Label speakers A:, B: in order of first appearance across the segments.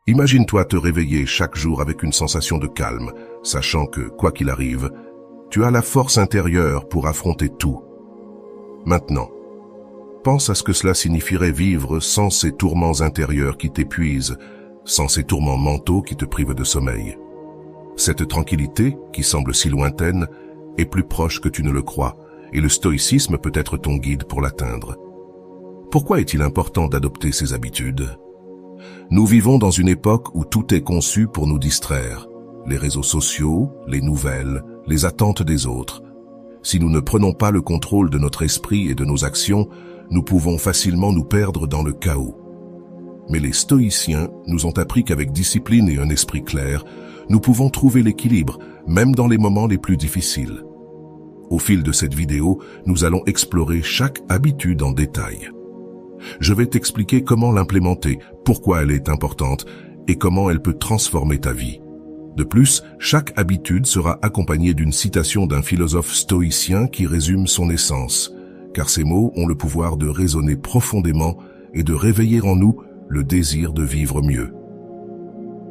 A: Imagine-toi te réveiller chaque jour avec une sensation de calme, sachant que, quoi qu'il arrive, tu as la force intérieure pour affronter tout. Maintenant, pense à ce que cela signifierait vivre sans ces tourments intérieurs qui t'épuisent, sans ces tourments mentaux qui te privent de sommeil. Cette tranquillité, qui semble si lointaine, est plus proche que tu ne le crois, et le stoïcisme peut être ton guide pour l'atteindre. Pourquoi est-il important d'adopter ces habitudes ? Nous vivons dans une époque où tout est conçu pour nous distraire. Les réseaux sociaux, les nouvelles, les attentes des autres. Si nous ne prenons pas le contrôle de notre esprit et de nos actions, nous pouvons facilement nous perdre dans le chaos. Mais les stoïciens nous ont appris qu'avec discipline et un esprit clair, nous pouvons trouver l'équilibre, même dans les moments les plus difficiles. Au fil de cette vidéo, nous allons explorer chaque habitude en détail. Je vais t'expliquer comment l'implémenter, pourquoi elle est importante et comment elle peut transformer ta vie. De plus, chaque habitude sera accompagnée d'une citation d'un philosophe stoïcien qui résume son essence, car ces mots ont le pouvoir de résonner profondément et de réveiller en nous le désir de vivre mieux.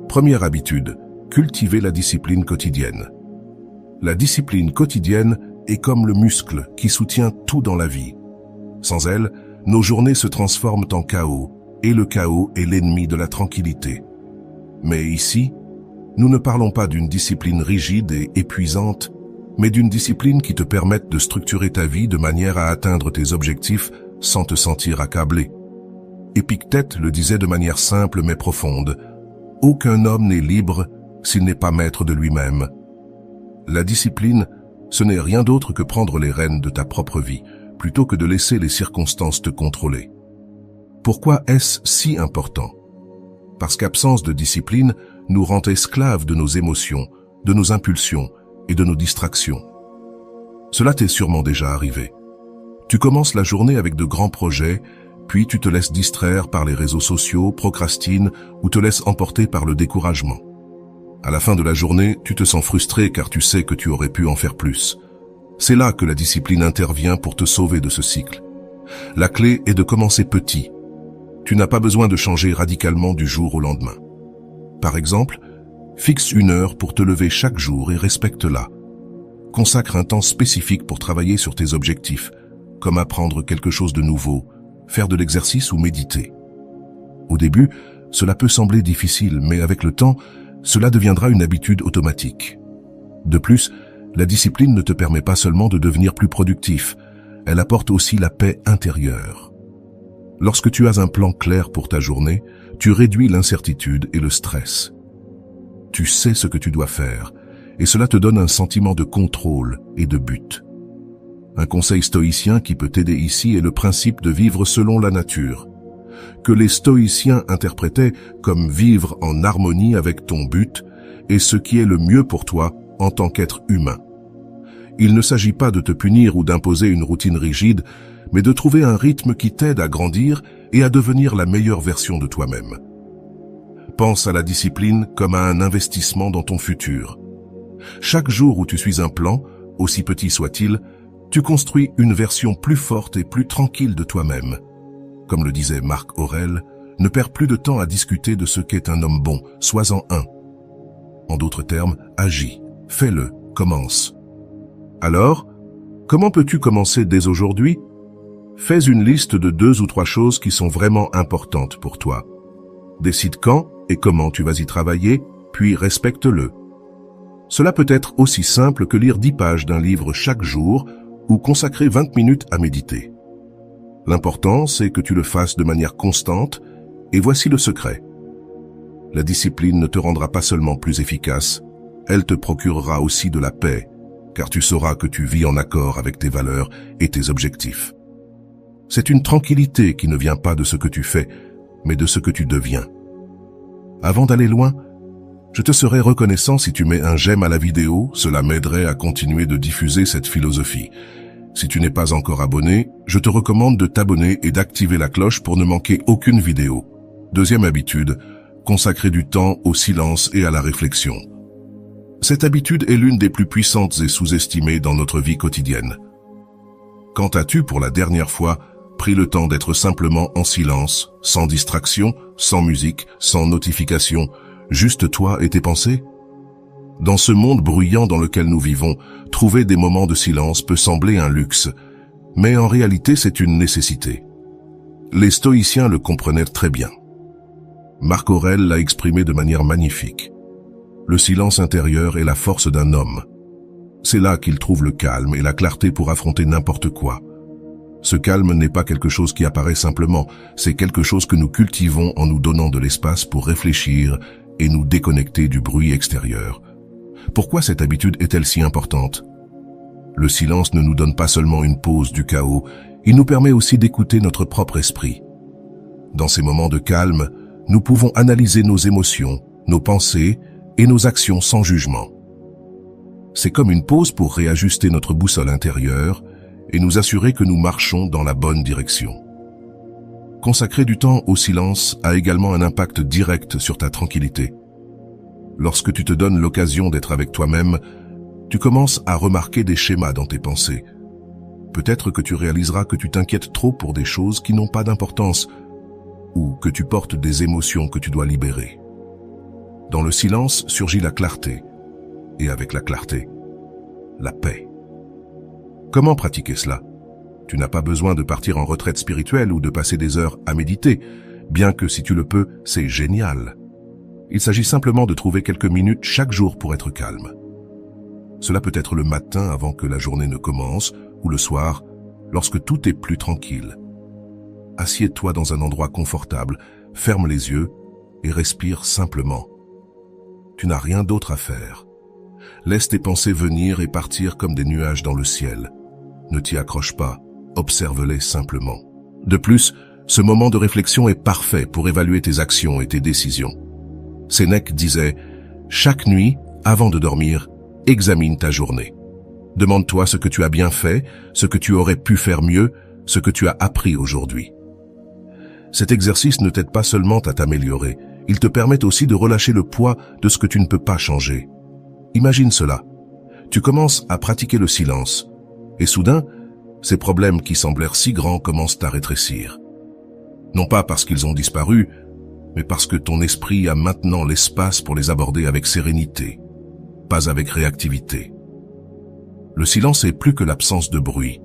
A: Première habitude, cultiver la discipline quotidienne. La discipline quotidienne est comme le muscle qui soutient tout dans la vie. Sans elle, nos journées se transforment en chaos, et le chaos est l'ennemi de la tranquillité. Mais ici, nous ne parlons pas d'une discipline rigide et épuisante, mais d'une discipline qui te permette de structurer ta vie de manière à atteindre tes objectifs sans te sentir accablé. Épictète le disait de manière simple mais profonde, « Aucun homme n'est libre s'il n'est pas maître de lui-même. » La discipline, ce n'est rien d'autre que prendre les rênes de ta propre vie, plutôt que de laisser les circonstances te contrôler. Pourquoi est-ce si important ? Parce qu'absence de discipline nous rend esclaves de nos émotions, de nos impulsions et de nos distractions. Cela t'est sûrement déjà arrivé. Tu commences la journée avec de grands projets, puis tu te laisses distraire par les réseaux sociaux, procrastines ou te laisses emporter par le découragement. À la fin de la journée, tu te sens frustré car tu sais que tu aurais pu en faire plus. C'est là que la discipline intervient pour te sauver de ce cycle. La clé est de commencer petit. Tu n'as pas besoin de changer radicalement du jour au lendemain. Par exemple, fixe une heure pour te lever chaque jour et respecte-la. Consacre un temps spécifique pour travailler sur tes objectifs, comme apprendre quelque chose de nouveau, faire de l'exercice ou méditer. Au début, cela peut sembler difficile, mais avec le temps, cela deviendra une habitude automatique. De plus, la discipline ne te permet pas seulement de devenir plus productif, elle apporte aussi la paix intérieure. Lorsque tu as un plan clair pour ta journée, tu réduis l'incertitude et le stress. Tu sais ce que tu dois faire, et cela te donne un sentiment de contrôle et de but. Un conseil stoïcien qui peut t'aider ici est le principe de vivre selon la nature, que les stoïciens interprétaient comme vivre en harmonie avec ton but et ce qui est le mieux pour toi en tant qu'être humain. Il ne s'agit pas de te punir ou d'imposer une routine rigide, mais de trouver un rythme qui t'aide à grandir et à devenir la meilleure version de toi-même. Pense à la discipline comme à un investissement dans ton futur. Chaque jour où tu suis un plan, aussi petit soit-il, tu construis une version plus forte et plus tranquille de toi-même. Comme le disait Marc Aurèle, ne perds plus de temps à discuter de ce qu'est un homme bon, sois-en un. En d'autres termes, agis, fais-le, commence. Alors, comment peux-tu commencer dès aujourd'hui ? Fais une liste de 2 ou 3 choses qui sont vraiment importantes pour toi. Décide quand et comment tu vas y travailler, puis respecte-le. Cela peut être aussi simple que lire 10 pages d'un livre chaque jour ou consacrer 20 minutes à méditer. L'important, c'est que tu le fasses de manière constante, et voici le secret. La discipline ne te rendra pas seulement plus efficace, elle te procurera aussi de la paix, car tu sauras que tu vis en accord avec tes valeurs et tes objectifs. C'est une tranquillité qui ne vient pas de ce que tu fais, mais de ce que tu deviens. Avant d'aller loin, je te serais reconnaissant si tu mets un j'aime à la vidéo, cela m'aiderait à continuer de diffuser cette philosophie. Si tu n'es pas encore abonné, je te recommande de t'abonner et d'activer la cloche pour ne manquer aucune vidéo. Deuxième habitude, consacrer du temps au silence et à la réflexion. Cette habitude est l'une des plus puissantes et sous-estimées dans notre vie quotidienne. Quand as-tu pour la dernière fois pris le temps d'être simplement en silence, sans distraction, sans musique, sans notification, juste toi et tes pensées? Dans ce monde bruyant dans lequel nous vivons, trouver des moments de silence peut sembler un luxe, mais en réalité c'est une nécessité. Les stoïciens le comprenaient très bien. Marc Aurèle l'a exprimé de manière magnifique. Le silence intérieur est la force d'un homme. C'est là qu'il trouve le calme et la clarté pour affronter n'importe quoi. Ce calme n'est pas quelque chose qui apparaît simplement, c'est quelque chose que nous cultivons en nous donnant de l'espace pour réfléchir et nous déconnecter du bruit extérieur. Pourquoi cette habitude est-elle si importante? Le silence ne nous donne pas seulement une pause du chaos, il nous permet aussi d'écouter notre propre esprit. Dans ces moments de calme, nous pouvons analyser nos émotions, nos pensées et nos actions sans jugement. C'est comme une pause pour réajuster notre boussole intérieure et nous assurer que nous marchons dans la bonne direction. Consacrer du temps au silence a également un impact direct sur ta tranquillité. Lorsque tu te donnes l'occasion d'être avec toi-même, tu commences à remarquer des schémas dans tes pensées. Peut-être que tu réaliseras que tu t'inquiètes trop pour des choses qui n'ont pas d'importance ou que tu portes des émotions que tu dois libérer. Dans le silence surgit la clarté et avec la clarté, la paix. Comment pratiquer cela? Tu n'as pas besoin de partir en retraite spirituelle ou de passer des heures à méditer, bien que si tu le peux, c'est génial. Il s'agit simplement de trouver quelques minutes chaque jour pour être calme. Cela peut être le matin avant que la journée ne commence ou le soir, lorsque tout est plus tranquille. Assieds-toi dans un endroit confortable, ferme les yeux et respire simplement. Tu n'as rien d'autre à faire. Laisse tes pensées venir et partir comme des nuages dans le ciel. Ne t'y accroche pas, observe-les simplement. De plus, ce moment de réflexion est parfait pour évaluer tes actions et tes décisions. Sénèque disait « Chaque nuit, avant de dormir, examine ta journée. Demande-toi ce que tu as bien fait, ce que tu aurais pu faire mieux, ce que tu as appris aujourd'hui. » Cet exercice ne t'aide pas seulement à t'améliorer, il te permet aussi de relâcher le poids de ce que tu ne peux pas changer. Imagine cela. Tu commences à pratiquer le silence, et soudain, ces problèmes qui semblèrent si grands commencent à rétrécir. Non pas parce qu'ils ont disparu, mais parce que ton esprit a maintenant l'espace pour les aborder avec sérénité, pas avec réactivité. Le silence est plus que l'absence de bruit.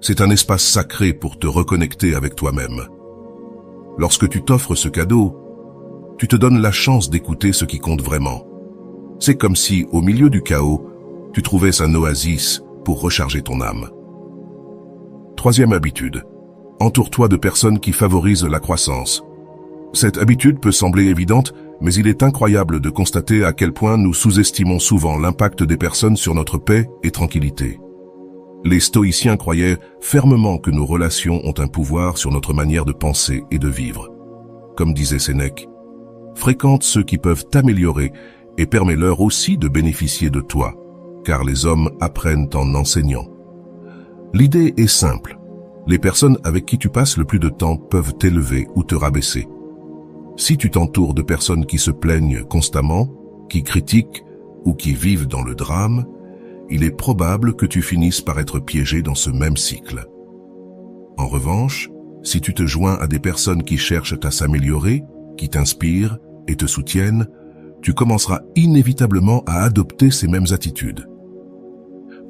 A: C'est un espace sacré pour te reconnecter avec toi-même. Lorsque tu t'offres ce cadeau, tu te donnes la chance d'écouter ce qui compte vraiment. C'est comme si, au milieu du chaos, tu trouvais un oasis pour recharger ton âme. Troisième habitude. Entoure-toi de personnes qui favorisent la croissance. Cette habitude peut sembler évidente, mais il est incroyable de constater à quel point nous sous-estimons souvent l'impact des personnes sur notre paix et tranquillité. Les stoïciens croyaient fermement que nos relations ont un pouvoir sur notre manière de penser et de vivre. Comme disait Sénèque, « Fréquente ceux qui peuvent t'améliorer et permets-leur aussi de bénéficier de toi, car les hommes apprennent en enseignant. » L'idée est simple. Les personnes avec qui tu passes le plus de temps peuvent t'élever ou te rabaisser. Si tu t'entoures de personnes qui se plaignent constamment, qui critiquent ou qui vivent dans le drame, il est probable que tu finisses par être piégé dans ce même cycle. En revanche, si tu te joins à des personnes qui cherchent à s'améliorer, qui t'inspirent et te soutiennent, tu commenceras inévitablement à adopter ces mêmes attitudes.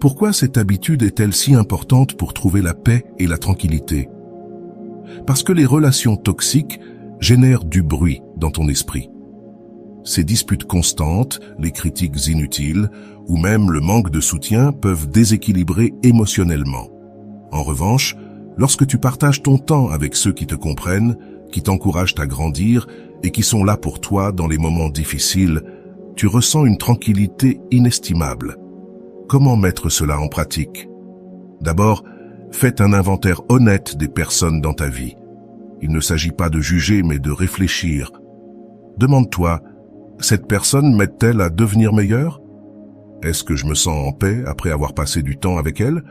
A: Pourquoi cette habitude est-elle si importante pour trouver la paix et la tranquillité? Parce que les relations toxiques génèrent du bruit dans ton esprit. Ces disputes constantes, les critiques inutiles ou même le manque de soutien peuvent déséquilibrer émotionnellement. En revanche, lorsque tu partages ton temps avec ceux qui te comprennent, qui t'encouragent à grandir et qui sont là pour toi dans les moments difficiles, tu ressens une tranquillité inestimable. Comment mettre cela en pratique? D'abord, fais un inventaire honnête des personnes dans ta vie. Il ne s'agit pas de juger, mais de réfléchir. Demande-toi, cette personne m'aide-t-elle à devenir meilleure? Est-ce que je me sens en paix après avoir passé du temps avec elle?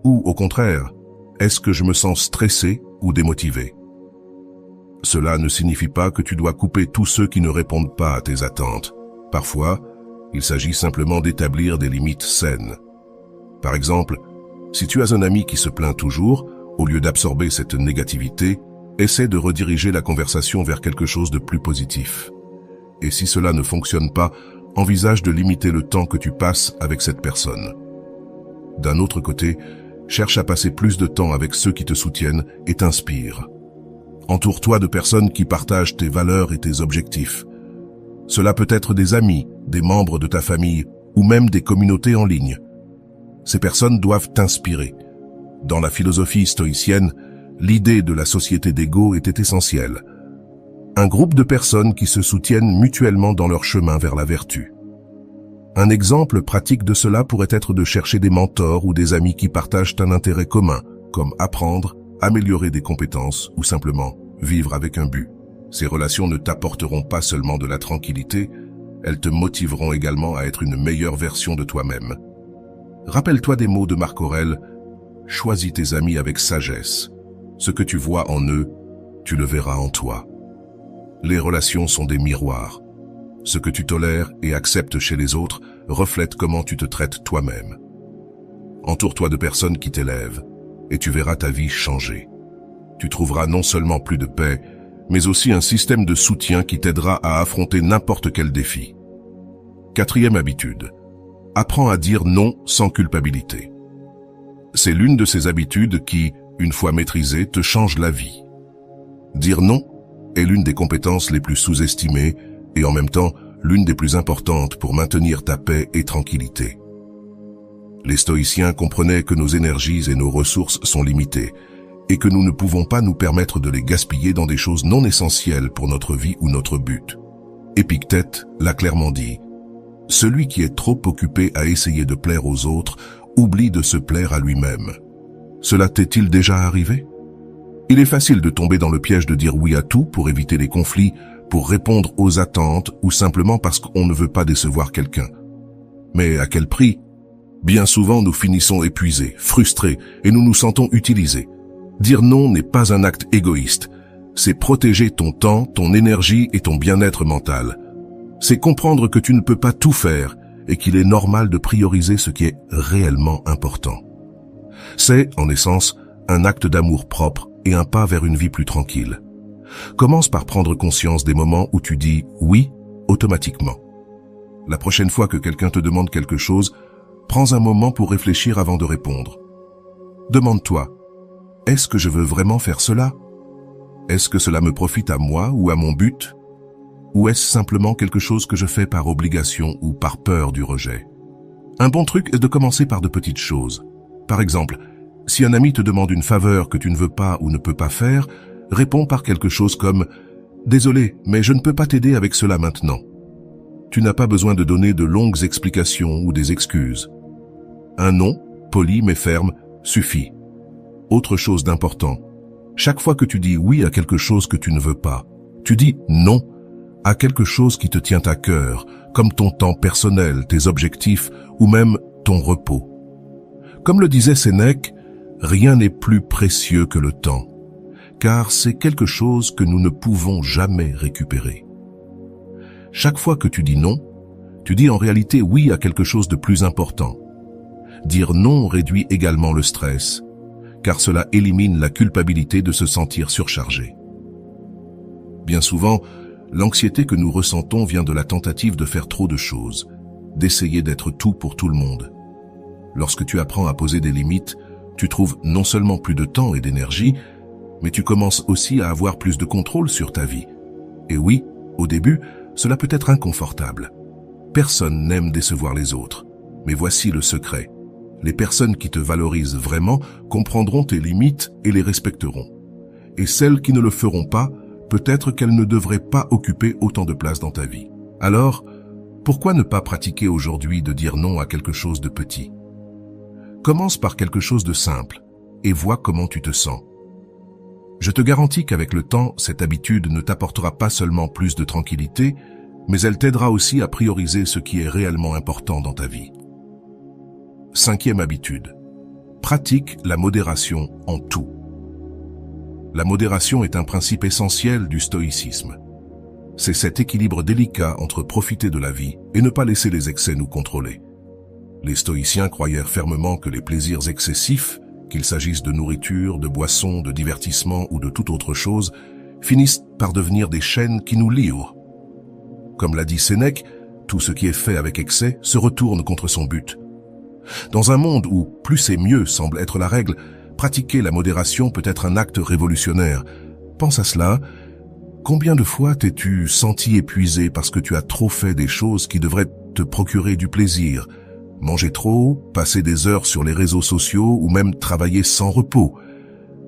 A: Ou au contraire, est-ce que je me sens stressé ou démotivé? Cela ne signifie pas que tu dois couper tous ceux qui ne répondent pas à tes attentes. Parfois, il s'agit simplement d'établir des limites saines. Par exemple, si tu as un ami qui se plaint toujours, au lieu d'absorber cette négativité, essaie de rediriger la conversation vers quelque chose de plus positif. Et si cela ne fonctionne pas, envisage de limiter le temps que tu passes avec cette personne. D'un autre côté, cherche à passer plus de temps avec ceux qui te soutiennent et t'inspirent. Entoure-toi de personnes qui partagent tes valeurs et tes objectifs. Cela peut être des amis, des membres de ta famille ou même des communautés en ligne. Ces personnes doivent t'inspirer. Dans la philosophie stoïcienne, l'idée de la société d'égaux était essentielle. Un groupe de personnes qui se soutiennent mutuellement dans leur chemin vers la vertu. Un exemple pratique de cela pourrait être de chercher des mentors ou des amis qui partagent un intérêt commun, comme apprendre, améliorer des compétences ou simplement vivre avec un but. Ces relations ne t'apporteront pas seulement de la tranquillité, elles te motiveront également à être une meilleure version de toi-même. Rappelle-toi des mots de Marc Aurèle, « Choisis tes amis avec sagesse. Ce que tu vois en eux, tu le verras en toi. » Les relations sont des miroirs. Ce que tu tolères et acceptes chez les autres reflète comment tu te traites toi-même. Entoure-toi de personnes qui t'élèvent, et tu verras ta vie changer. Tu trouveras non seulement plus de paix, mais aussi un système de soutien qui t'aidera à affronter n'importe quel défi. 4e habitude. Apprends à dire non sans culpabilité. C'est l'une de ces habitudes qui, une fois maîtrisée, te change la vie. Dire non est l'une des compétences les plus sous-estimées et en même temps l'une des plus importantes pour maintenir ta paix et tranquillité. Les stoïciens comprenaient que nos énergies et nos ressources sont limitées et que nous ne pouvons pas nous permettre de les gaspiller dans des choses non essentielles pour notre vie ou notre but. Épictète l'a clairement dit, « Celui qui est trop occupé à essayer de plaire aux autres oublie de se plaire à lui-même. » Cela t'est-il déjà arrivé? Il est facile de tomber dans le piège de dire oui à tout pour éviter les conflits, pour répondre aux attentes ou simplement parce qu'on ne veut pas décevoir quelqu'un. Mais à quel prix? Bien souvent, nous finissons épuisés, frustrés et nous nous sentons utilisés. Dire non n'est pas un acte égoïste. C'est protéger ton temps, ton énergie et ton bien-être mental. C'est comprendre que tu ne peux pas tout faire et qu'il est normal de prioriser ce qui est réellement important. C'est, en essence, un acte d'amour propre et un pas vers une vie plus tranquille. Commence par prendre conscience des moments où tu dis « oui » automatiquement. La prochaine fois que quelqu'un te demande quelque chose, prends un moment pour réfléchir avant de répondre. Demande-toi, est-ce que je veux vraiment faire cela? Est-ce que cela me profite à moi ou à mon but? Ou est-ce simplement quelque chose que je fais par obligation ou par peur du rejet? Un bon truc est de commencer par de petites choses. Par exemple, si un ami te demande une faveur que tu ne veux pas ou ne peux pas faire, réponds par quelque chose comme « Désolé, mais je ne peux pas t'aider avec cela maintenant. » Tu n'as pas besoin de donner de longues explications ou des excuses. Un non, poli mais ferme, suffit. Autre chose d'important, chaque fois que tu dis oui à quelque chose que tu ne veux pas, tu dis non à quelque chose qui te tient à cœur, comme ton temps personnel, tes objectifs ou même ton repos. Comme le disait Sénèque, rien n'est plus précieux que le temps, car c'est quelque chose que nous ne pouvons jamais récupérer. Chaque fois que tu dis non, tu dis en réalité oui à quelque chose de plus important. Dire non réduit également le stress, car cela élimine la culpabilité de se sentir surchargé. Bien souvent, l'anxiété que nous ressentons vient de la tentative de faire trop de choses, d'essayer d'être tout pour tout le monde. Lorsque tu apprends à poser des limites, tu trouves non seulement plus de temps et d'énergie, mais tu commences aussi à avoir plus de contrôle sur ta vie. Et oui, au début, cela peut être inconfortable. Personne n'aime décevoir les autres. Mais voici le secret. Les personnes qui te valorisent vraiment comprendront tes limites et les respecteront. Et celles qui ne le feront pas, peut-être qu'elles ne devraient pas occuper autant de place dans ta vie. Alors, pourquoi ne pas pratiquer aujourd'hui de dire non à quelque chose de petit? Commence par quelque chose de simple et vois comment tu te sens. Je te garantis qu'avec le temps, cette habitude ne t'apportera pas seulement plus de tranquillité, mais elle t'aidera aussi à prioriser ce qui est réellement important dans ta vie. 5e habitude. Pratique la modération en tout. La modération est un principe essentiel du stoïcisme. C'est cet équilibre délicat entre profiter de la vie et ne pas laisser les excès nous contrôler. Les stoïciens croyaient fermement que les plaisirs excessifs qu'il s'agisse de nourriture, de boissons, de divertissement ou de toute autre chose, finissent par devenir des chaînes qui nous lient. Comme l'a dit Sénèque, tout ce qui est fait avec excès se retourne contre son but. Dans un monde où plus et mieux semble être la règle, pratiquer la modération peut être un acte révolutionnaire. Pense à cela. Combien de fois t'es-tu senti épuisé parce que tu as trop fait des choses qui devraient te procurer du plaisir? Manger trop, passer des heures sur les réseaux sociaux ou même travailler sans repos.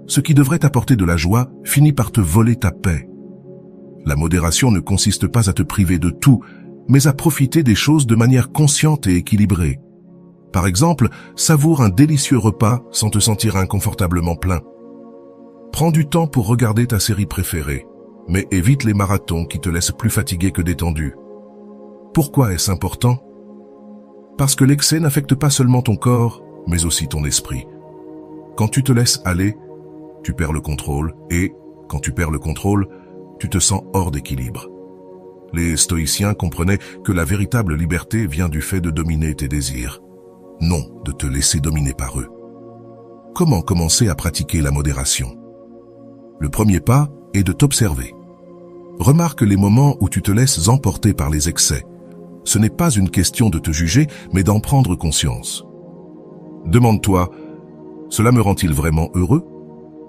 A: Ce qui devrait t'apporter de la joie finit par te voler ta paix. La modération ne consiste pas à te priver de tout, mais à profiter des choses de manière consciente et équilibrée. Par exemple, savoure un délicieux repas sans te sentir inconfortablement plein. Prends du temps pour regarder ta série préférée, mais évite les marathons qui te laissent plus fatigué que détendu. Pourquoi est-ce important? Parce que l'excès n'affecte pas seulement ton corps, mais aussi ton esprit. Quand tu te laisses aller, tu perds le contrôle et, quand tu perds le contrôle, tu te sens hors d'équilibre. Les stoïciens comprenaient que la véritable liberté vient du fait de dominer tes désirs, non de te laisser dominer par eux. Comment commencer à pratiquer la modération? Le premier pas est de t'observer. Remarque les moments où tu te laisses emporter par les excès. Ce n'est pas une question de te juger, mais d'en prendre conscience. Demande-toi, cela me rend-il vraiment heureux?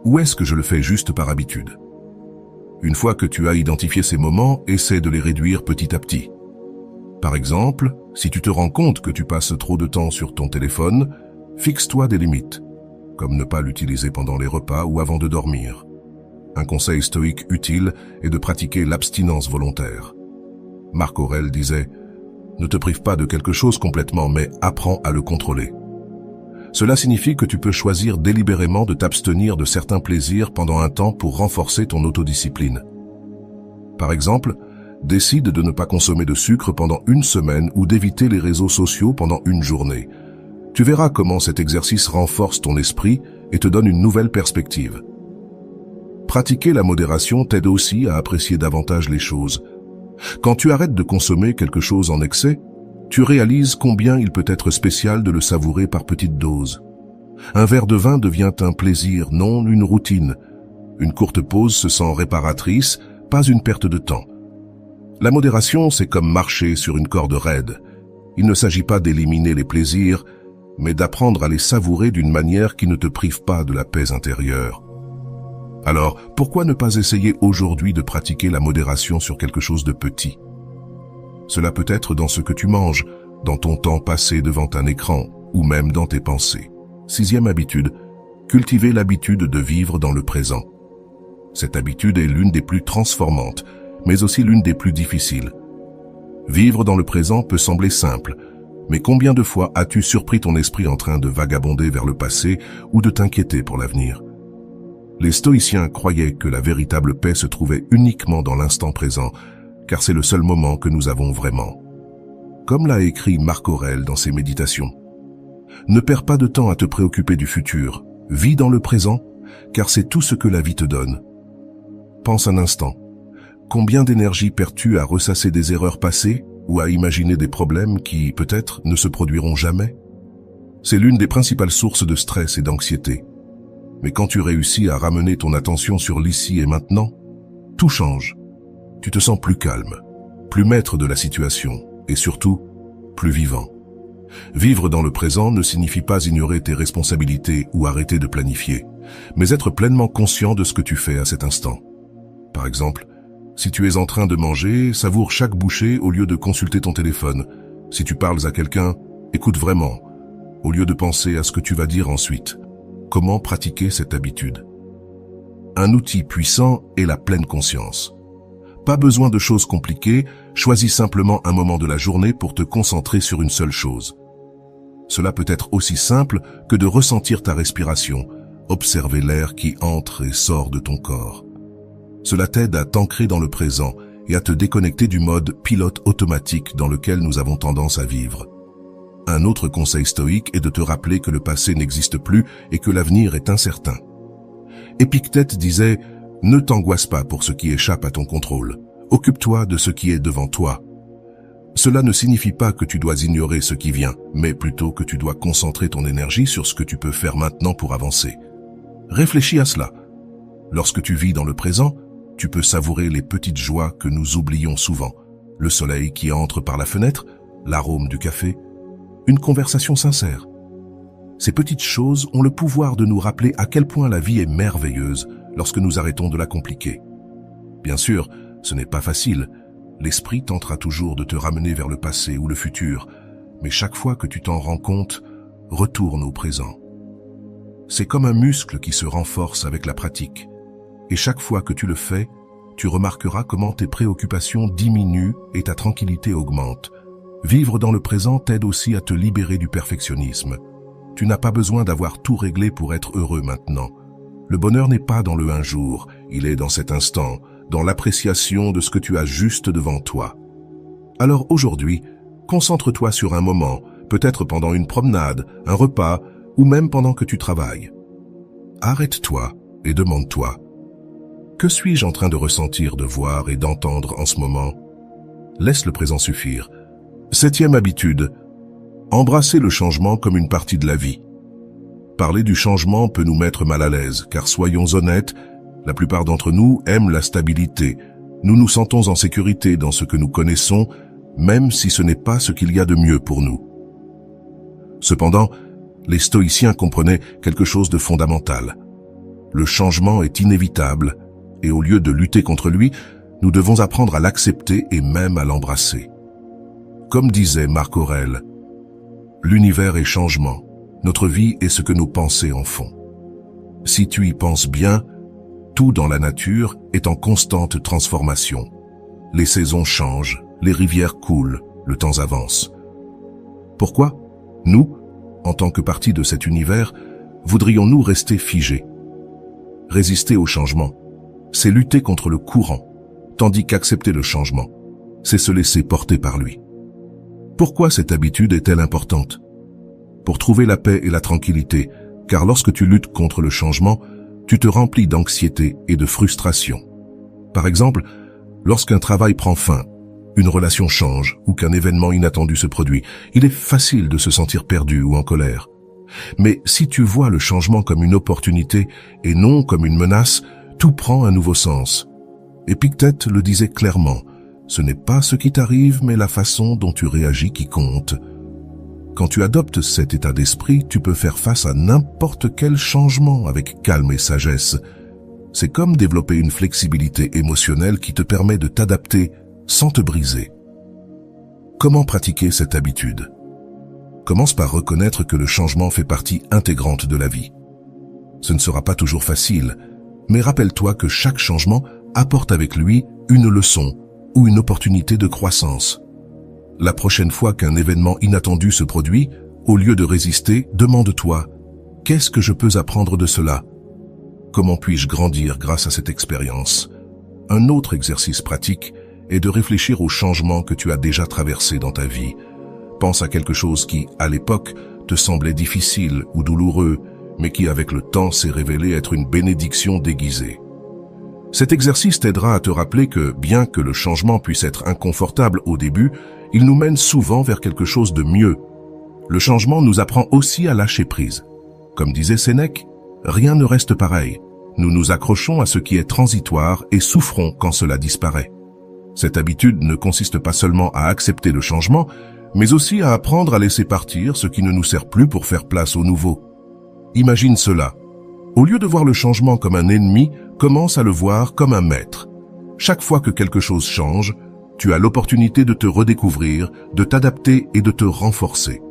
A: Ou est-ce que je le fais juste par habitude? Une fois que tu as identifié ces moments, essaie de les réduire petit à petit. Par exemple, si tu te rends compte que tu passes trop de temps sur ton téléphone, fixe-toi des limites, comme ne pas l'utiliser pendant les repas ou avant de dormir. Un conseil stoïque utile est de pratiquer l'abstinence volontaire. Marc Aurèle disait « Ne te prive pas de quelque chose complètement, mais apprends à le contrôler ». Cela signifie que tu peux choisir délibérément de t'abstenir de certains plaisirs pendant un temps pour renforcer ton autodiscipline. Par exemple, décide de ne pas consommer de sucre pendant une semaine ou d'éviter les réseaux sociaux pendant une journée. Tu verras comment cet exercice renforce ton esprit et te donne une nouvelle perspective. Pratiquer la modération t'aide aussi à apprécier davantage les choses. Quand tu arrêtes de consommer quelque chose en excès, tu réalises combien il peut être spécial de le savourer par petites doses. Un verre de vin devient un plaisir, non une routine. Une courte pause se sent réparatrice, pas une perte de temps. La modération, c'est comme marcher sur une corde raide. Il ne s'agit pas d'éliminer les plaisirs, mais d'apprendre à les savourer d'une manière qui ne te prive pas de la paix intérieure. Alors, pourquoi ne pas essayer aujourd'hui de pratiquer la modération sur quelque chose de petit? Cela peut être dans ce que tu manges, dans ton temps passé devant un écran, ou même dans tes pensées. 6e habitude, cultiver l'habitude de vivre dans le présent. Cette habitude est l'une des plus transformantes, mais aussi l'une des plus difficiles. Vivre dans le présent peut sembler simple, mais combien de fois as-tu surpris ton esprit en train de vagabonder vers le passé ou de t'inquiéter pour l'avenir? Les stoïciens croyaient que la véritable paix se trouvait uniquement dans l'instant présent, car c'est le seul moment que nous avons vraiment. Comme l'a écrit Marc Aurèle dans ses méditations, « Ne perds pas de temps à te préoccuper du futur, vis dans le présent, car c'est tout ce que la vie te donne. » Pense un instant, combien d'énergie perds-tu à ressasser des erreurs passées ou à imaginer des problèmes qui, peut-être, ne se produiront jamais? C'est l'une des principales sources de stress et d'anxiété. Mais quand tu réussis à ramener ton attention sur l'ici et maintenant, tout change. Tu te sens plus calme, plus maître de la situation et surtout, plus vivant. Vivre dans le présent ne signifie pas ignorer tes responsabilités ou arrêter de planifier, mais être pleinement conscient de ce que tu fais à cet instant. Par exemple, si tu es en train de manger, savoure chaque bouchée au lieu de consulter ton téléphone. Si tu parles à quelqu'un, écoute vraiment, au lieu de penser à ce que tu vas dire ensuite. Comment pratiquer cette habitude? Un outil puissant est la pleine conscience. Pas besoin de choses compliquées, choisis simplement un moment de la journée pour te concentrer sur une seule chose. Cela peut être aussi simple que de ressentir ta respiration, observer l'air qui entre et sort de ton corps. Cela t'aide à t'ancrer dans le présent et à te déconnecter du mode pilote automatique dans lequel nous avons tendance à vivre. Un autre conseil stoïque est de te rappeler que le passé n'existe plus et que l'avenir est incertain. Épictète disait « Ne t'angoisse pas pour ce qui échappe à ton contrôle. Occupe-toi de ce qui est devant toi. » Cela ne signifie pas que tu dois ignorer ce qui vient, mais plutôt que tu dois concentrer ton énergie sur ce que tu peux faire maintenant pour avancer. Réfléchis à cela. Lorsque tu vis dans le présent, tu peux savourer les petites joies que nous oublions souvent. Le soleil qui entre par la fenêtre, l'arôme du café, une conversation sincère. Ces petites choses ont le pouvoir de nous rappeler à quel point la vie est merveilleuse lorsque nous arrêtons de la compliquer. Bien sûr, ce n'est pas facile. L'esprit tentera toujours de te ramener vers le passé ou le futur, mais chaque fois que tu t'en rends compte, retourne au présent. C'est comme un muscle qui se renforce avec la pratique. Et chaque fois que tu le fais, tu remarqueras comment tes préoccupations diminuent et ta tranquillité augmente. Vivre dans le présent t'aide aussi à te libérer du perfectionnisme. Tu n'as pas besoin d'avoir tout réglé pour être heureux maintenant. Le bonheur n'est pas dans le un jour, il est dans cet instant, dans l'appréciation de ce que tu as juste devant toi. Alors aujourd'hui, concentre-toi sur un moment, peut-être pendant une promenade, un repas, ou même pendant que tu travailles. Arrête-toi et demande-toi, que suis-je en train de ressentir, de voir et d'entendre en ce moment? Laisse le présent suffire. 7e habitude, embrasser le changement comme une partie de la vie. Parler du changement peut nous mettre mal à l'aise, car soyons honnêtes, la plupart d'entre nous aiment la stabilité. Nous nous sentons en sécurité dans ce que nous connaissons, même si ce n'est pas ce qu'il y a de mieux pour nous. Cependant, les stoïciens comprenaient quelque chose de fondamental. Le changement est inévitable, et au lieu de lutter contre lui, nous devons apprendre à l'accepter et même à l'embrasser. Comme disait Marc Aurèle, « L'univers est changement, notre vie est ce que nos pensées en font. Si tu y penses bien, tout dans la nature est en constante transformation. Les saisons changent, les rivières coulent, le temps avance. Pourquoi, nous, en tant que partie de cet univers, voudrions-nous rester figés? Résister au changement, c'est lutter contre le courant, tandis qu'accepter le changement, c'est se laisser porter par lui. Pourquoi cette habitude est-elle importante? Pour trouver la paix et la tranquillité, car lorsque tu luttes contre le changement, tu te remplis d'anxiété et de frustration. Par exemple, lorsqu'un travail prend fin, une relation change ou qu'un événement inattendu se produit, il est facile de se sentir perdu ou en colère. Mais si tu vois le changement comme une opportunité et non comme une menace, tout prend un nouveau sens. Épictète le disait clairement, ce n'est pas ce qui t'arrive, mais la façon dont tu réagis qui compte. Quand tu adoptes cet état d'esprit, tu peux faire face à n'importe quel changement avec calme et sagesse. C'est comme développer une flexibilité émotionnelle qui te permet de t'adapter sans te briser. Comment pratiquer cette habitude? Commence par reconnaître que le changement fait partie intégrante de la vie. Ce ne sera pas toujours facile, mais rappelle-toi que chaque changement apporte avec lui une leçon ou une opportunité de croissance. La prochaine fois qu'un événement inattendu se produit, au lieu de résister, demande-toi « Qu'est-ce que je peux apprendre de cela? Comment puis-je grandir grâce à cette expérience ?» Un autre exercice pratique est de réfléchir aux changements que tu as déjà traversés dans ta vie. Pense à quelque chose qui, à l'époque, te semblait difficile ou douloureux, mais qui, avec le temps, s'est révélé être une bénédiction déguisée. Cet exercice t'aidera à te rappeler que, bien que le changement puisse être inconfortable au début, il nous mène souvent vers quelque chose de mieux. Le changement nous apprend aussi à lâcher prise. Comme disait Sénèque, rien ne reste pareil. Nous nous accrochons à ce qui est transitoire et souffrons quand cela disparaît. Cette habitude ne consiste pas seulement à accepter le changement, mais aussi à apprendre à laisser partir ce qui ne nous sert plus pour faire place au nouveau. Imagine cela. Au lieu de voir le changement comme un ennemi, commence à le voir comme un maître. Chaque fois que quelque chose change, tu as l'opportunité de te redécouvrir, de t'adapter et de te renforcer.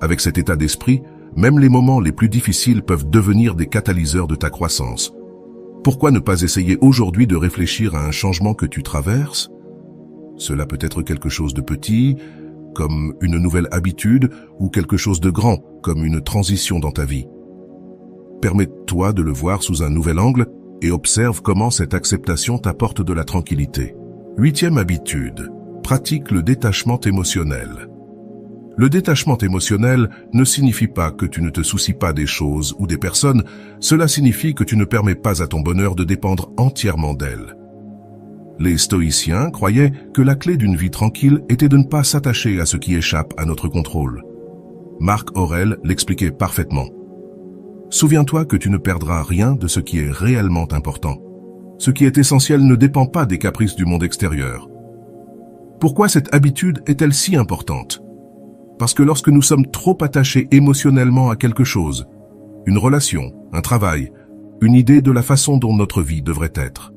A: Avec cet état d'esprit, même les moments les plus difficiles peuvent devenir des catalyseurs de ta croissance. Pourquoi ne pas essayer aujourd'hui de réfléchir à un changement que tu traverses? Cela peut être quelque chose de petit, comme une nouvelle habitude, ou quelque chose de grand, comme une transition dans ta vie. Permets-toi de le voir sous un nouvel angle et observe comment cette acceptation t'apporte de la tranquillité. 8e habitude, pratique le détachement émotionnel. Le détachement émotionnel ne signifie pas que tu ne te soucies pas des choses ou des personnes, cela signifie que tu ne permets pas à ton bonheur de dépendre entièrement d'elles. Les stoïciens croyaient que la clé d'une vie tranquille était de ne pas s'attacher à ce qui échappe à notre contrôle. Marc Aurèle l'expliquait parfaitement. Souviens-toi que tu ne perdras rien de ce qui est réellement important. Ce qui est essentiel ne dépend pas des caprices du monde extérieur. Pourquoi cette habitude est-elle si importante? Parce que lorsque nous sommes trop attachés émotionnellement à quelque chose, une relation, un travail, une idée de la façon dont notre vie devrait être,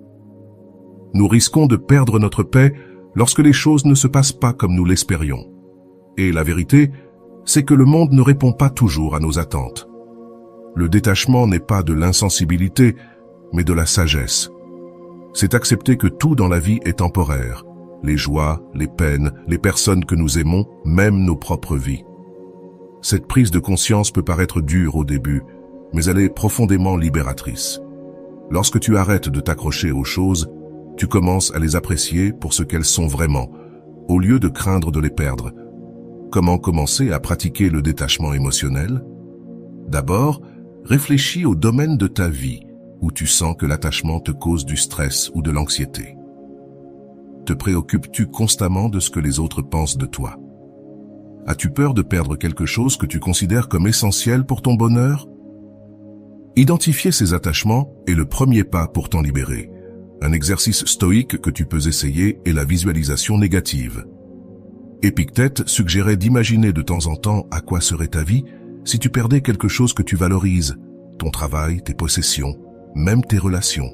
A: nous risquons de perdre notre paix lorsque les choses ne se passent pas comme nous l'espérions. Et la vérité, c'est que le monde ne répond pas toujours à nos attentes. Le détachement n'est pas de l'insensibilité, mais de la sagesse. C'est accepter que tout dans la vie est temporaire. Les joies, les peines, les personnes que nous aimons, même nos propres vies. Cette prise de conscience peut paraître dure au début, mais elle est profondément libératrice. Lorsque tu arrêtes de t'accrocher aux choses, tu commences à les apprécier pour ce qu'elles sont vraiment, au lieu de craindre de les perdre. Comment commencer à pratiquer le détachement émotionnel? D'abord, réfléchis au domaine de ta vie où tu sens que l'attachement te cause du stress ou de l'anxiété. Te préoccupes-tu constamment de ce que les autres pensent de toi? As-tu peur de perdre quelque chose que tu considères comme essentiel pour ton bonheur? Identifier ces attachements est le premier pas pour t'en libérer. Un exercice stoïque que tu peux essayer est la visualisation négative. Épictète suggérait d'imaginer de temps en temps à quoi serait ta vie si tu perdais quelque chose que tu valorises, ton travail, tes possessions, même tes relations.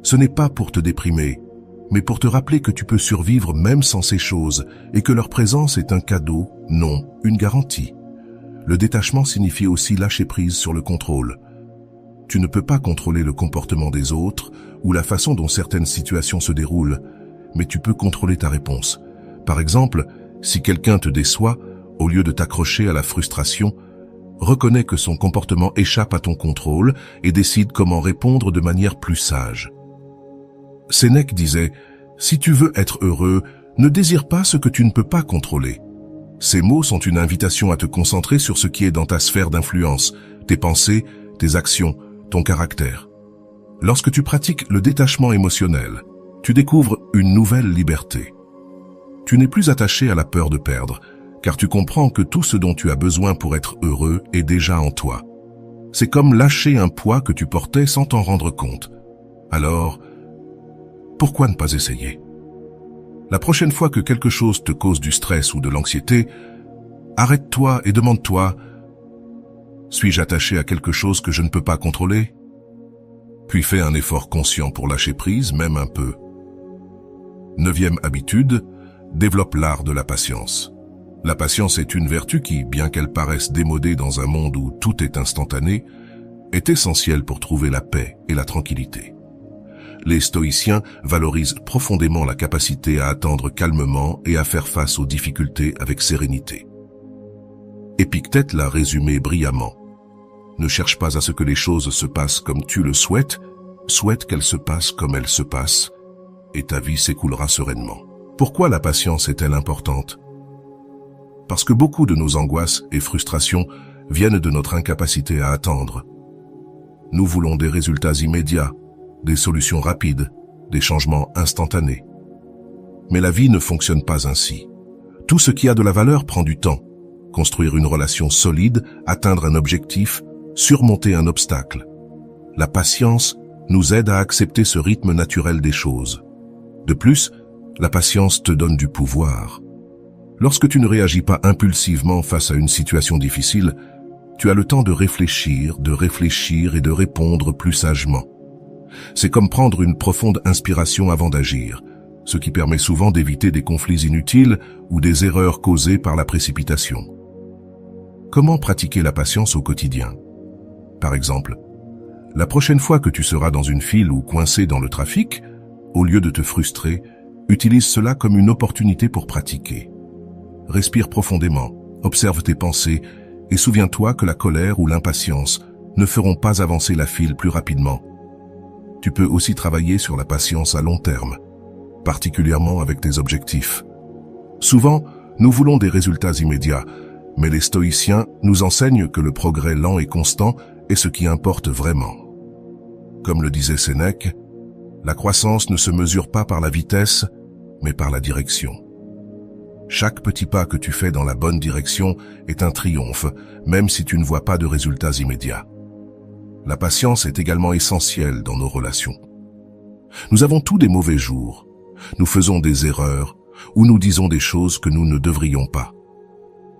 A: Ce n'est pas pour te déprimer, mais pour te rappeler que tu peux survivre même sans ces choses et que leur présence est un cadeau, non une garantie. Le détachement signifie aussi lâcher prise sur le contrôle. Tu ne peux pas contrôler le comportement des autres ou la façon dont certaines situations se déroulent, mais tu peux contrôler ta réponse. Par exemple, si quelqu'un te déçoit, au lieu de t'accrocher à la frustration, reconnais que son comportement échappe à ton contrôle et décide comment répondre de manière plus sage. Sénèque disait « Si tu veux être heureux, ne désire pas ce que tu ne peux pas contrôler ». Ces mots sont une invitation à te concentrer sur ce qui est dans ta sphère d'influence, tes pensées, tes actions, ton caractère. Lorsque tu pratiques le détachement émotionnel, tu découvres une nouvelle liberté. Tu n'es plus attaché à la peur de perdre, car tu comprends que tout ce dont tu as besoin pour être heureux est déjà en toi. C'est comme lâcher un poids que tu portais sans t'en rendre compte. Alors, pourquoi ne pas essayer? La prochaine fois que quelque chose te cause du stress ou de l'anxiété, arrête-toi et demande-toi « Suis-je attaché à quelque chose que je ne peux pas contrôler ?» Puis fais un effort conscient pour lâcher prise, même un peu. 9e habitude, développe l'art de la patience. La patience est une vertu qui, bien qu'elle paraisse démodée dans un monde où tout est instantané, est essentielle pour trouver la paix et la tranquillité. Les stoïciens valorisent profondément la capacité à attendre calmement et à faire face aux difficultés avec sérénité. Épictète l'a résumé brillamment. Ne cherche pas à ce que les choses se passent comme tu le souhaites, souhaite qu'elles se passent comme elles se passent, et ta vie s'écoulera sereinement. Pourquoi la patience est-elle importante? Parce que beaucoup de nos angoisses et frustrations viennent de notre incapacité à attendre. Nous voulons des résultats immédiats, des solutions rapides, des changements instantanés. Mais la vie ne fonctionne pas ainsi. Tout ce qui a de la valeur prend du temps. Construire une relation solide, atteindre un objectif, surmonter un obstacle. La patience nous aide à accepter ce rythme naturel des choses. De plus, la patience te donne du pouvoir. Lorsque tu ne réagis pas impulsivement face à une situation difficile, tu as le temps de réfléchir et de répondre plus sagement. C'est comme prendre une profonde inspiration avant d'agir, ce qui permet souvent d'éviter des conflits inutiles ou des erreurs causées par la précipitation. Comment pratiquer la patience au quotidien? Par exemple, la prochaine fois que tu seras dans une file ou coincé dans le trafic, au lieu de te frustrer, utilise cela comme une opportunité pour pratiquer. Respire profondément, observe tes pensées et souviens-toi que la colère ou l'impatience ne feront pas avancer la file plus rapidement. Tu peux aussi travailler sur la patience à long terme, particulièrement avec tes objectifs. Souvent, nous voulons des résultats immédiats, mais les stoïciens nous enseignent que le progrès lent et constant est ce qui importe vraiment. Comme le disait Sénèque, La croissance ne se mesure pas par la vitesse, mais par la direction. Chaque petit pas que tu fais dans la bonne direction est un triomphe, même si tu ne vois pas de résultats immédiats. La patience est également essentielle dans nos relations. Nous avons tous des mauvais jours. Nous faisons des erreurs ou nous disons des choses que nous ne devrions pas.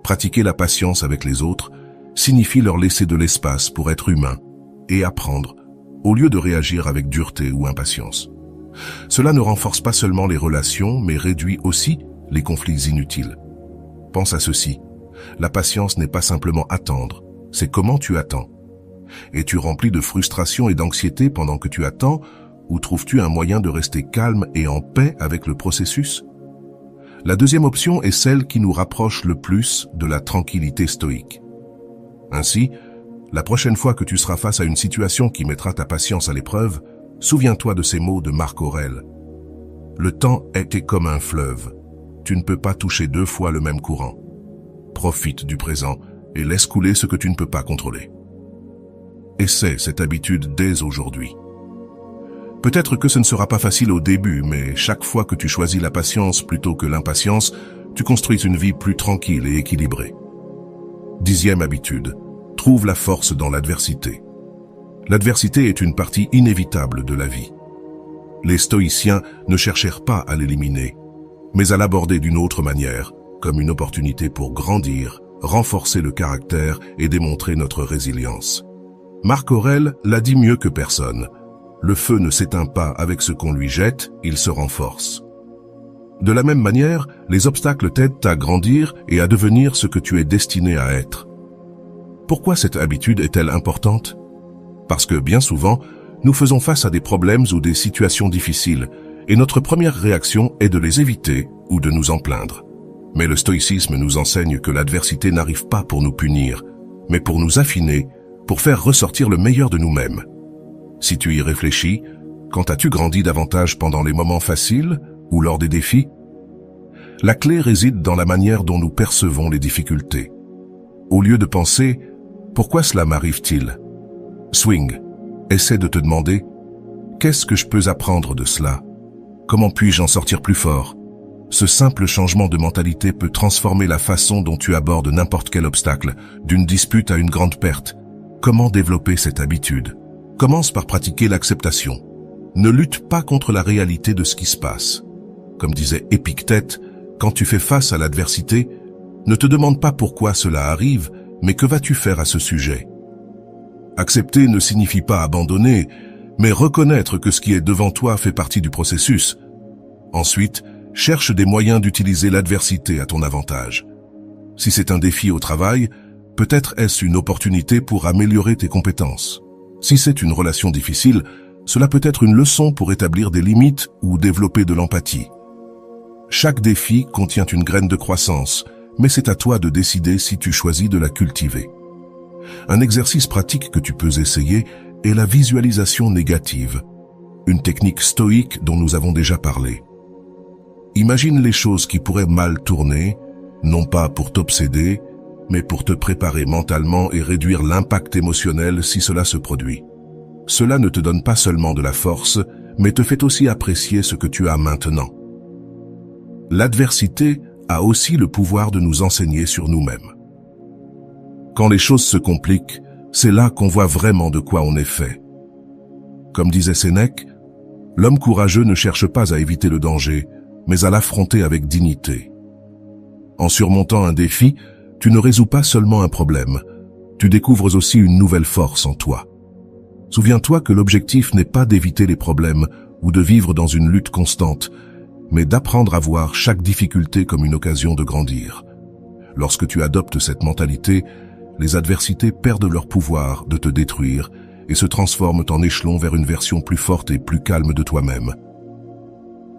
A: Pratiquer la patience avec les autres signifie leur laisser de l'espace pour être humain et apprendre, au lieu de réagir avec dureté ou impatience. Cela ne renforce pas seulement les relations, mais réduit aussi les conflits inutiles. Pense à ceci. La patience n'est pas simplement attendre, c'est comment tu attends. Es-tu rempli de frustration et d'anxiété pendant que tu attends, ou trouves-tu un moyen de rester calme et en paix avec le processus? La deuxième option est celle qui nous rapproche le plus de la tranquillité stoïque. Ainsi, la prochaine fois que tu seras face à une situation qui mettra ta patience à l'épreuve, souviens-toi de ces mots de Marc Aurèle. Le temps était comme un fleuve. Tu ne peux pas toucher 2 fois le même courant. Profite du présent et laisse couler ce que tu ne peux pas contrôler. Essaie cette habitude dès aujourd'hui. Peut-être que ce ne sera pas facile au début, mais chaque fois que tu choisis la patience plutôt que l'impatience, tu construis une vie plus tranquille et équilibrée. 10e habitude. Trouve la force dans l'adversité. L'adversité est une partie inévitable de la vie. Les stoïciens ne cherchèrent pas à l'éliminer, mais à l'aborder d'une autre manière, comme une opportunité pour grandir, renforcer le caractère et démontrer notre résilience. Marc Aurèle l'a dit mieux que personne. Le feu ne s'éteint pas avec ce qu'on lui jette, il se renforce. De la même manière, les obstacles t'aident à grandir et à devenir ce que tu es destiné à être. Pourquoi cette habitude est-elle importante? Parce que bien souvent, nous faisons face à des problèmes ou des situations difficiles, et notre première réaction est de les éviter ou de nous en plaindre. Mais le stoïcisme nous enseigne que l'adversité n'arrive pas pour nous punir, mais pour nous affiner, pour faire ressortir le meilleur de nous-mêmes. Si tu y réfléchis, quand as-tu grandi davantage pendant les moments faciles ou lors des défis? La clé réside dans la manière dont nous percevons les difficultés. Au lieu de penser « Pourquoi cela m'arrive-t-il ?» Swing, essaie de te demander « Qu'est-ce que je peux apprendre de cela? Comment puis-je en sortir plus fort ?» Ce simple changement de mentalité peut transformer la façon dont tu abordes n'importe quel obstacle, d'une dispute à une grande perte. Comment développer cette habitude? Commence par pratiquer l'acceptation. Ne lutte pas contre la réalité de ce qui se passe. Comme disait Épictète, quand tu fais face à l'adversité, ne te demande pas pourquoi cela arrive, mais que vas-tu faire à ce sujet? Accepter ne signifie pas abandonner, mais reconnaître que ce qui est devant toi fait partie du processus. Ensuite, cherche des moyens d'utiliser l'adversité à ton avantage. Si c'est un défi au travail, peut-être est-ce une opportunité pour améliorer tes compétences. Si c'est une relation difficile, cela peut être une leçon pour établir des limites ou développer de l'empathie. Chaque défi contient une graine de croissance, mais c'est à toi de décider si tu choisis de la cultiver. Un exercice pratique que tu peux essayer est la visualisation négative, une technique stoïque dont nous avons déjà parlé. Imagine les choses qui pourraient mal tourner, non pas pour t'obséder, mais pour te préparer mentalement et réduire l'impact émotionnel si cela se produit. Cela ne te donne pas seulement de la force, mais te fait aussi apprécier ce que tu as maintenant. L'adversité a aussi le pouvoir de nous enseigner sur nous-mêmes. Quand les choses se compliquent, c'est là qu'on voit vraiment de quoi on est fait. Comme disait Sénèque, l'homme courageux ne cherche pas à éviter le danger, mais à l'affronter avec dignité. En surmontant un défi, tu ne résous pas seulement un problème, tu découvres aussi une nouvelle force en toi. Souviens-toi que l'objectif n'est pas d'éviter les problèmes ou de vivre dans une lutte constante, mais d'apprendre à voir chaque difficulté comme une occasion de grandir. Lorsque tu adoptes cette mentalité, les adversités perdent leur pouvoir de te détruire et se transforment en échelon vers une version plus forte et plus calme de toi-même.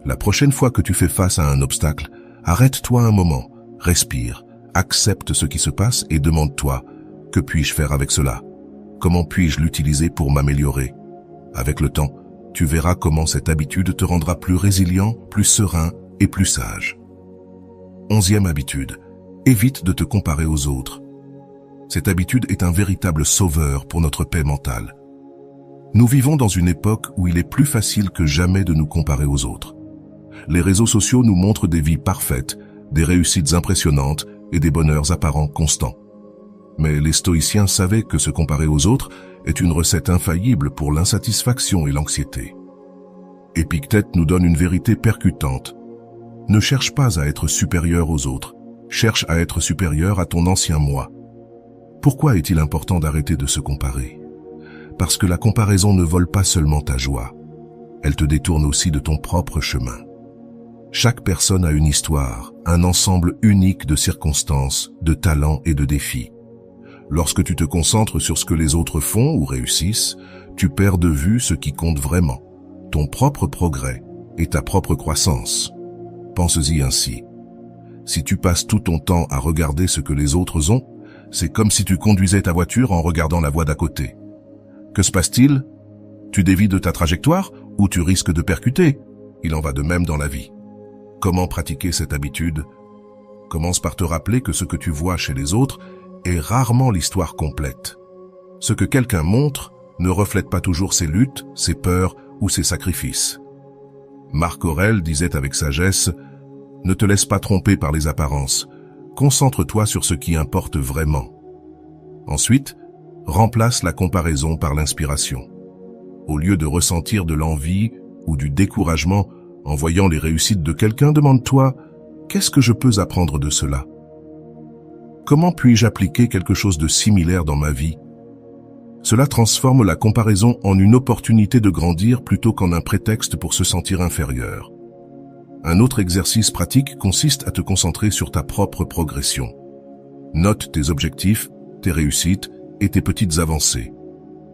A: La prochaine fois que tu fais face à un obstacle, arrête-toi un moment, respire, accepte ce qui se passe et demande-toi « Que puis-je faire avec cela? Comment puis-je l'utiliser pour m'améliorer ?» Avec le temps, tu verras comment cette habitude te rendra plus résilient, plus serein et plus sage. 11e habitude. Évite de te comparer aux autres. Cette habitude est un véritable sauveur pour notre paix mentale. Nous vivons dans une époque où il est plus facile que jamais de nous comparer aux autres. Les réseaux sociaux nous montrent des vies parfaites, des réussites impressionnantes et des bonheurs apparents constants. Mais les stoïciens savaient que se comparer aux autres est une recette infaillible pour l'insatisfaction et l'anxiété. Épictète nous donne une vérité percutante. Ne cherche pas à être supérieur aux autres, cherche à être supérieur à ton ancien moi. Pourquoi est-il important d'arrêter de se comparer? Parce que la comparaison ne vole pas seulement ta joie, elle te détourne aussi de ton propre chemin. Chaque personne a une histoire, un ensemble unique de circonstances, de talents et de défis. Lorsque tu te concentres sur ce que les autres font ou réussissent, tu perds de vue ce qui compte vraiment, ton propre progrès et ta propre croissance. Pense-y ainsi. Si tu passes tout ton temps à regarder ce que les autres ont, c'est comme si tu conduisais ta voiture en regardant la voie d'à côté. Que se passe-t-il? Tu dévies de ta trajectoire ou tu risques de percuter? Il en va de même dans la vie. Comment pratiquer cette habitude? Commence par te rappeler que ce que tu vois chez les autres est rarement l'histoire complète. Ce que quelqu'un montre ne reflète pas toujours ses luttes, ses peurs ou ses sacrifices. Marc Aurèle disait avec sagesse, « Ne te laisse pas tromper par les apparences, concentre-toi sur ce qui importe vraiment. » Ensuite, remplace la comparaison par l'inspiration. Au lieu de ressentir de l'envie ou du découragement en voyant les réussites de quelqu'un, demande-toi « Qu'est-ce que je peux apprendre de cela? Comment puis-je appliquer quelque chose de similaire dans ma vie ?» Cela transforme la comparaison en une opportunité de grandir plutôt qu'en un prétexte pour se sentir inférieur. Un autre exercice pratique consiste à te concentrer sur ta propre progression. Note tes objectifs, tes réussites et tes petites avancées.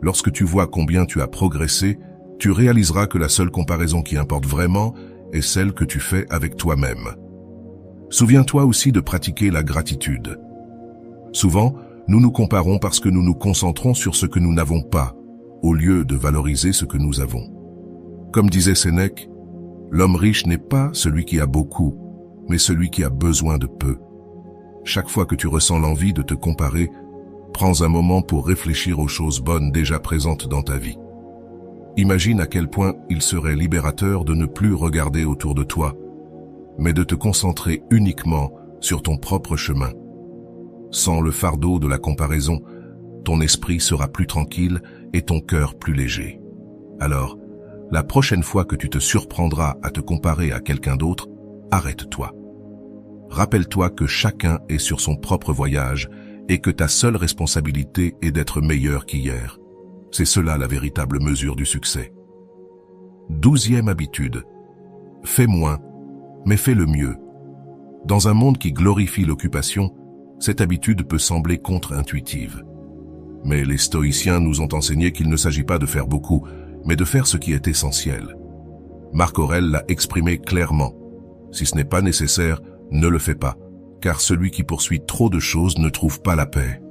A: Lorsque tu vois combien tu as progressé, tu réaliseras que la seule comparaison qui importe vraiment est celle que tu fais avec toi-même. Souviens-toi aussi de pratiquer la gratitude. Souvent, nous nous comparons parce que nous nous concentrons sur ce que nous n'avons pas, au lieu de valoriser ce que nous avons. Comme disait Sénèque, l'homme riche n'est pas celui qui a beaucoup, mais celui qui a besoin de peu. Chaque fois que tu ressens l'envie de te comparer, prends un moment pour réfléchir aux choses bonnes déjà présentes dans ta vie. Imagine à quel point il serait libérateur de ne plus regarder autour de toi, mais de te concentrer uniquement sur ton propre chemin. Sans le fardeau de la comparaison, ton esprit sera plus tranquille et ton cœur plus léger. Alors, la prochaine fois que tu te surprendras à te comparer à quelqu'un d'autre, arrête-toi. Rappelle-toi que chacun est sur son propre voyage et que ta seule responsabilité est d'être meilleur qu'hier. C'est cela la véritable mesure du succès. 12e habitude. Fais moins, mais fais le mieux. Dans un monde qui glorifie l'occupation, cette habitude peut sembler contre-intuitive. Mais les stoïciens nous ont enseigné qu'il ne s'agit pas de faire beaucoup, mais de faire ce qui est essentiel. Marc Aurèle l'a exprimé clairement. Si ce n'est pas nécessaire, ne le fais pas, car celui qui poursuit trop de choses ne trouve pas la paix.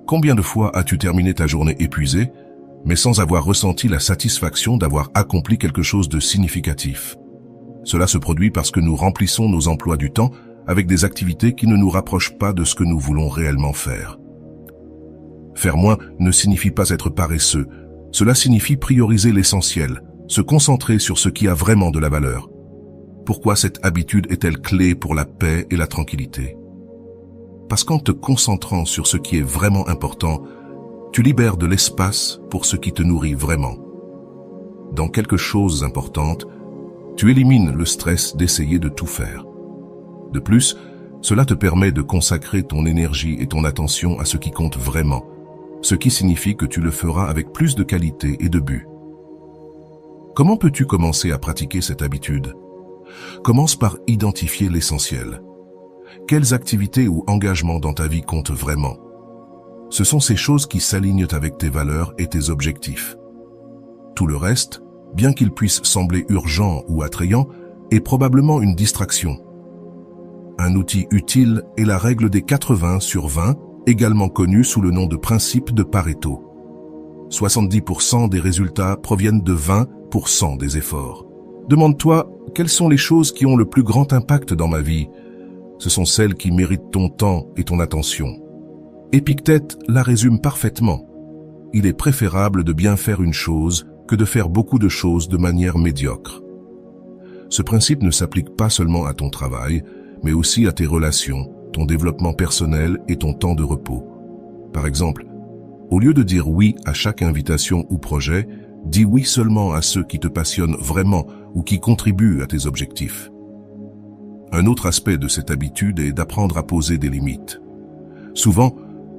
A: Combien de fois as-tu terminé ta journée épuisée, mais sans avoir ressenti la satisfaction d'avoir accompli quelque chose de significatif? Cela se produit parce que nous remplissons nos emplois du temps avec des activités qui ne nous rapprochent pas de ce que nous voulons réellement faire. Faire moins ne signifie pas être paresseux, cela signifie prioriser l'essentiel, se concentrer sur ce qui a vraiment de la valeur. Pourquoi cette habitude est-elle clé pour la paix et la tranquillité? Parce qu'en te concentrant sur ce qui est vraiment important, tu libères de l'espace pour ce qui te nourrit vraiment. Dans quelque chose d'importante, tu élimines le stress d'essayer de tout faire. De plus, cela te permet de consacrer ton énergie et ton attention à ce qui compte vraiment, ce qui signifie que tu le feras avec plus de qualité et de but. Comment peux-tu commencer à pratiquer cette habitude? Commence par identifier l'essentiel. Quelles activités ou engagements dans ta vie comptent vraiment? Ce sont ces choses qui s'alignent avec tes valeurs et tes objectifs. Tout le reste, bien qu'il puisse sembler urgent ou attrayant, est probablement une distraction. Un outil utile est la règle des 80/20, également connue sous le nom de principe de Pareto. 70% des résultats proviennent de 20% des efforts. Demande-toi, quelles sont les choses qui ont le plus grand impact dans ma vie? Ce sont celles qui méritent ton temps et ton attention. Épictète la résume parfaitement. il est préférable de bien faire une chose que de faire beaucoup de choses de manière médiocre. Ce principe ne s'applique pas seulement à ton travail, mais aussi à tes relations, ton développement personnel et ton temps de repos. Par exemple, au lieu de dire oui à chaque invitation ou projet, dis oui seulement à ceux qui te passionnent vraiment ou qui contribuent à tes objectifs. Un autre aspect de cette habitude est d'apprendre à poser des limites. Souvent,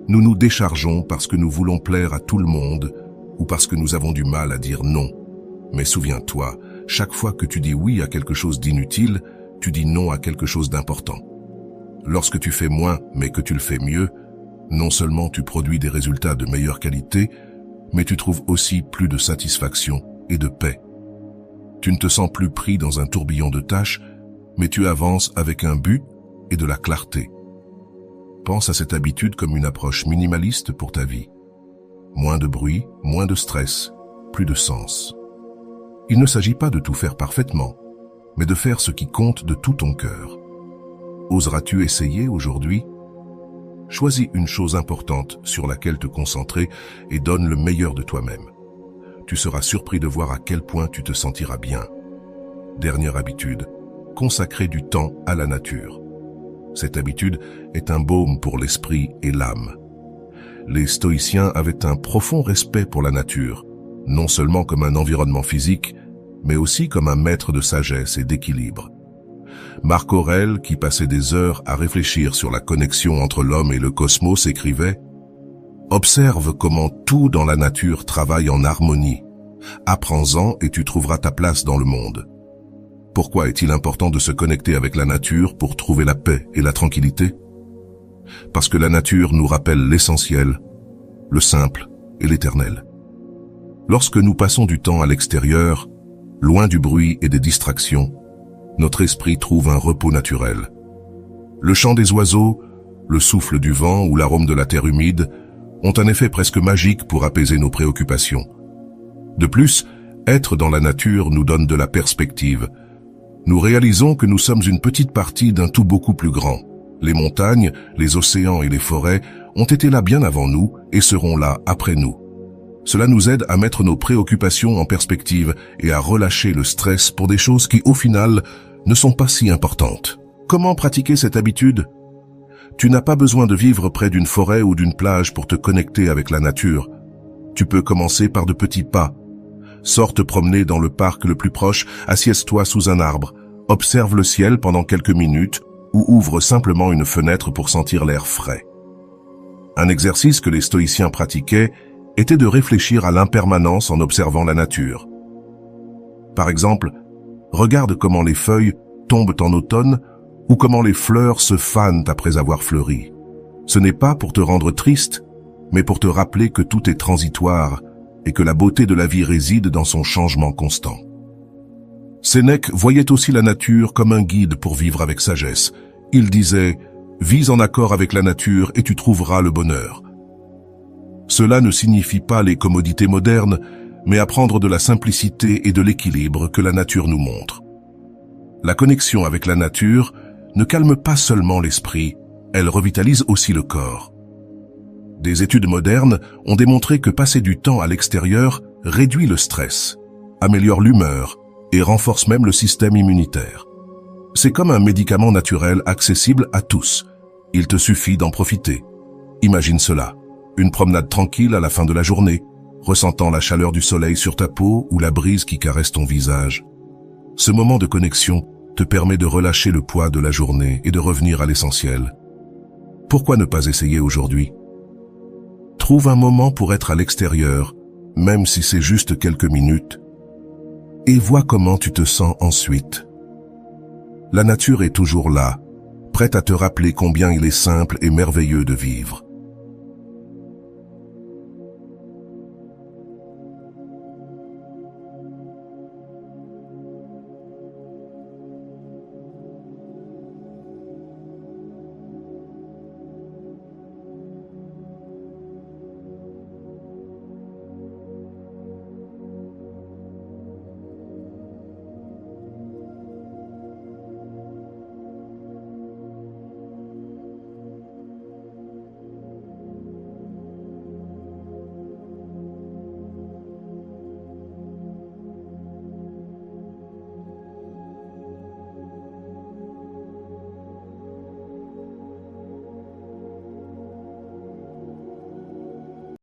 A: nous nous déchargeons parce que nous voulons plaire à tout le monde ou parce que nous avons du mal à dire non. Mais souviens-toi, chaque fois que tu dis oui à quelque chose d'inutile, tu dis non à quelque chose d'important. Lorsque tu fais moins mais que tu le fais mieux, non seulement tu produis des résultats de meilleure qualité, mais tu trouves aussi plus de satisfaction et de paix. Tu ne te sens plus pris dans un tourbillon de tâches, mais tu avances avec un but et de la clarté. Pense à cette habitude comme une approche minimaliste pour ta vie. Moins de bruit, moins de stress, plus de sens. Il ne s'agit pas de tout faire parfaitement, mais de faire ce qui compte de tout ton cœur. Oseras-tu essayer aujourd'hui ? Choisis une chose importante sur laquelle te concentrer et donne le meilleur de toi-même. Tu seras surpris de voir à quel point tu te sentiras bien. Dernière habitude, consacrer du temps à la nature. Cette habitude est un baume pour l'esprit et l'âme. Les stoïciens avaient un profond respect pour la nature, non seulement comme un environnement physique, mais aussi comme un maître de sagesse et d'équilibre. Marc Aurèle, qui passait des heures à réfléchir sur la connexion entre l'homme et le cosmos, écrivait « Observe comment tout dans la nature travaille en harmonie. Apprends-en et tu trouveras ta place dans le monde. » Pourquoi est-il important de se connecter avec la nature pour trouver la paix et la tranquillité ? Parce que la nature nous rappelle l'essentiel, le simple et l'éternel. Lorsque nous passons du temps à l'extérieur, loin du bruit et des distractions, notre esprit trouve un repos naturel. Le chant des oiseaux, le souffle du vent ou l'arôme de la terre humide ont un effet presque magique pour apaiser nos préoccupations. De plus, être dans la nature nous donne de la perspective. Nous réalisons que nous sommes une petite partie d'un tout beaucoup plus grand. Les montagnes, les océans et les forêts ont été là bien avant nous et seront là après nous. Cela nous aide à mettre nos préoccupations en perspective et à relâcher le stress pour des choses qui, au final, ne sont pas si importantes. Comment pratiquer cette habitude ? Tu n'as pas besoin de vivre près d'une forêt ou d'une plage pour te connecter avec la nature. Tu peux commencer par de petits pas. Sors te promener dans le parc le plus proche, assieds-toi sous un arbre, observe le ciel pendant quelques minutes ou ouvre simplement une fenêtre pour sentir l'air frais. Un exercice que les stoïciens pratiquaient était de réfléchir à l'impermanence en observant la nature. Par exemple, regarde comment les feuilles tombent en automne ou comment les fleurs se fanent après avoir fleuri. Ce n'est pas pour te rendre triste, mais pour te rappeler que tout est transitoire et que la beauté de la vie réside dans son changement constant. Sénèque voyait aussi la nature comme un guide pour vivre avec sagesse. Il disait « Vis en accord avec la nature et tu trouveras le bonheur ». Cela ne signifie pas les commodités modernes, mais apprendre de la simplicité et de l'équilibre que la nature nous montre. La connexion avec la nature ne calme pas seulement l'esprit, elle revitalise aussi le corps. Des études modernes ont démontré que passer du temps à l'extérieur réduit le stress, améliore l'humeur et renforce même le système immunitaire. C'est comme un médicament naturel accessible à tous. Il te suffit d'en profiter. Imagine cela. Une promenade tranquille à la fin de la journée, ressentant la chaleur du soleil sur ta peau ou la brise qui caresse ton visage. Ce moment de connexion te permet de relâcher le poids de la journée et de revenir à l'essentiel. Pourquoi ne pas essayer aujourd'hui ? Trouve un moment pour être à l'extérieur, même si c'est juste quelques minutes, et vois comment tu te sens ensuite. La nature est toujours là, prête à te rappeler combien il est simple et merveilleux de vivre.